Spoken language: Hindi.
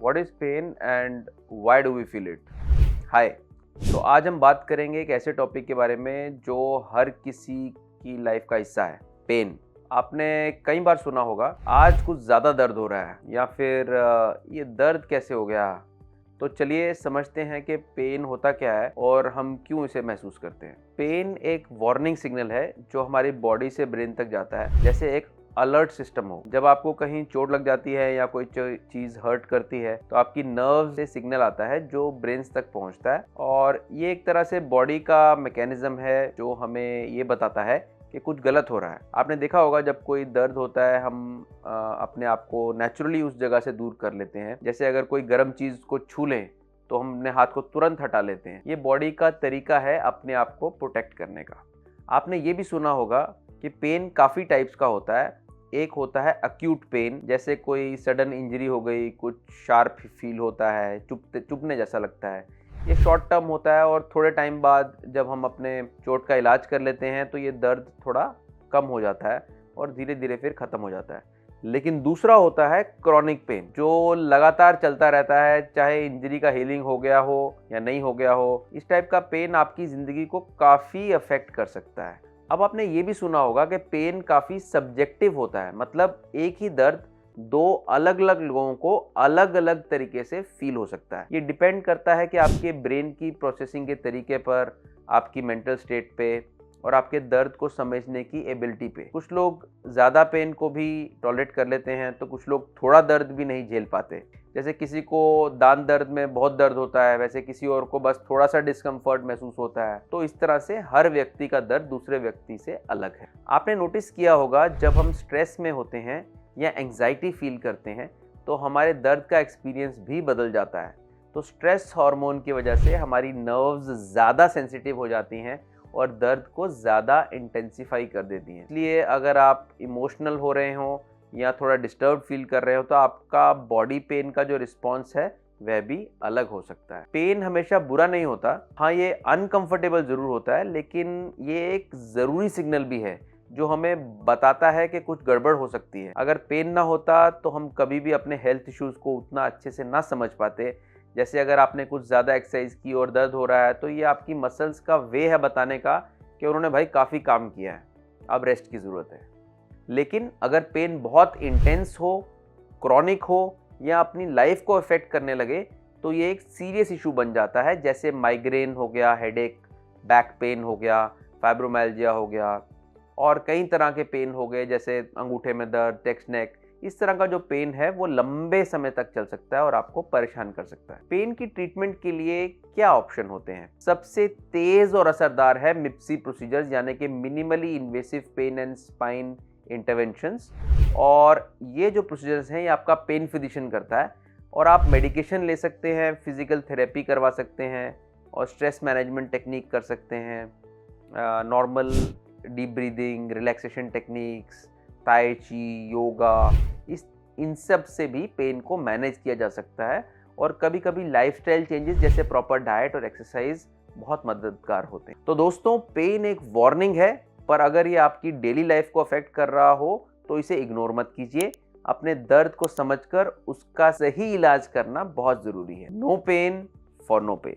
What is pain and why do we feel it. Hi. तो आज हम बात करेंगे एक ऐसे टॉपिक के बारे में जो हर किसी की लाइफ का हिस्सा है, पेन। आपने कई बार सुना होगा आज कुछ ज़्यादा दर्द हो रहा है या फिर ये दर्द कैसे हो गया। तो चलिए समझते हैं कि पेन होता क्या है और हम क्यों इसे महसूस करते हैं। पेन एक वार्निंग सिग्नल है जो हमारी बॉडी से ब्रेन तक जाता है, जैसे एक अलर्ट सिस्टम हो। जब आपको कहीं चोट लग जाती है या कोई चीज़ हर्ट करती है तो आपकी नर्व से सिग्नल आता है जो ब्रेन्स तक पहुंचता है, और ये एक तरह से बॉडी का मैकेनिज्म है जो हमें ये बताता है कि कुछ गलत हो रहा है। आपने देखा होगा जब कोई दर्द होता है हम अपने आप को नेचुरली उस जगह से दूर कर लेते हैं। जैसे अगर कोई गर्म चीज़ को छू लें तो हम अपने हाथ को तुरंत हटा लेते हैं। ये बॉडी का तरीका है अपने आप को प्रोटेक्ट करने का। आपने ये भी सुना होगा कि पेन काफ़ी टाइप्स का होता है। एक होता है अक्यूट पेन, जैसे कोई सडन इंजरी हो गई, कुछ शार्प फील होता है, चुभने जैसा लगता है। ये शॉर्ट टर्म होता है और थोड़े टाइम बाद जब हम अपने चोट का इलाज कर लेते हैं तो ये दर्द थोड़ा कम हो जाता है और धीरे धीरे फिर ख़त्म हो जाता है। लेकिन दूसरा होता है क्रॉनिक पेन, जो लगातार चलता रहता है, चाहे इंजरी का हीलिंग हो गया हो या नहीं हो गया हो। इस टाइप का पेन आपकी ज़िंदगी को काफ़ी अफेक्ट कर सकता है। अब आपने ये भी सुना होगा कि पेन काफ़ी सब्जेक्टिव होता है, मतलब एक ही दर्द दो अलग अलग लोगों को अलग अलग तरीके से फील हो सकता है। ये डिपेंड करता है कि आपके ब्रेन की प्रोसेसिंग के तरीके पर, आपकी मेंटल स्टेट पे और आपके दर्द को समझने की एबिलिटी पे। कुछ लोग ज़्यादा पेन को भी टॉलरेट कर लेते हैं तो कुछ लोग थोड़ा दर्द भी नहीं झेल पाते। जैसे किसी को दांत दर्द में बहुत दर्द होता है, वैसे किसी और को बस थोड़ा सा डिस्कम्फर्ट महसूस होता है। तो इस तरह से हर व्यक्ति का दर्द दूसरे व्यक्ति से अलग है। आपने नोटिस किया होगा जब हम स्ट्रेस में होते हैं या एंग्जाइटी फील करते हैं तो हमारे दर्द का एक्सपीरियंस भी बदल जाता है। तो स्ट्रेस हार्मोन की वजह से हमारी नर्व्स ज़्यादा सेंसिटिव हो जाती हैं और दर्द को ज़्यादा इंटेंसिफाई कर देती हैं। इसलिए अगर आप इमोशनल हो रहे हो या थोड़ा डिस्टर्ब फील कर रहे हो तो आपका बॉडी पेन का जो रिस्पॉन्स है वह भी अलग हो सकता है। पेन हमेशा बुरा नहीं होता। हाँ, ये अनकंफर्टेबल ज़रूर होता है, लेकिन ये एक ज़रूरी सिग्नल भी है जो हमें बताता है कि कुछ गड़बड़ हो सकती है। अगर पेन ना होता तो हम कभी भी अपने हेल्थ इश्यूज़ को उतना अच्छे से ना समझ पाते। जैसे अगर आपने कुछ ज़्यादा एक्सरसाइज की और दर्द हो रहा है तो ये आपकी मसल्स का वे है बताने का कि उन्होंने भाई काफ़ी काम किया है, अब रेस्ट की ज़रूरत है। लेकिन अगर पेन बहुत इंटेंस हो, क्रॉनिक हो या अपनी लाइफ को अफेक्ट करने लगे तो ये एक सीरियस इशू बन जाता है, जैसे माइग्रेन हो गया, हेडेक, बैक पेन हो गया, फाइब्रोमाइल्जिया हो गया और कई तरह के पेन हो गए जैसे अंगूठे में दर्द, टेक्स्ट नेक। इस तरह का जो पेन है वो लंबे समय तक चल सकता है और आपको परेशान कर सकता है। पेन की ट्रीटमेंट के लिए क्या ऑप्शन होते हैं? सबसे तेज और असरदार है मिप्सी प्रोसीजर्स, यानी कि minimally invasive pain and spine interventions. और ये जो प्रोसीजर्स हैं ये आपका पेन फिजिशियन करता है और आप मेडिकेशन ले सकते हैं, फिजिकल थेरेपी करवा सकते हैं और स्ट्रेस मैनेजमेंट टेक्निक कर सकते हैं, normal deep breathing, relaxation techniques, ताई ची, योगा, इन सब से भी पेन को मैनेज किया जा सकता है। और कभी कभी लाइफस्टाइल चेंजेस जैसे प्रॉपर डाइट और एक्सरसाइज बहुत मददगार होते हैं। तो दोस्तों, पेन एक वार्निंग है, पर अगर ये आपकी डेली लाइफ को अफेक्ट कर रहा हो तो इसे इग्नोर मत कीजिए। अपने दर्द को समझकर उसका सही इलाज करना बहुत ज़रूरी है। No pain for no pen.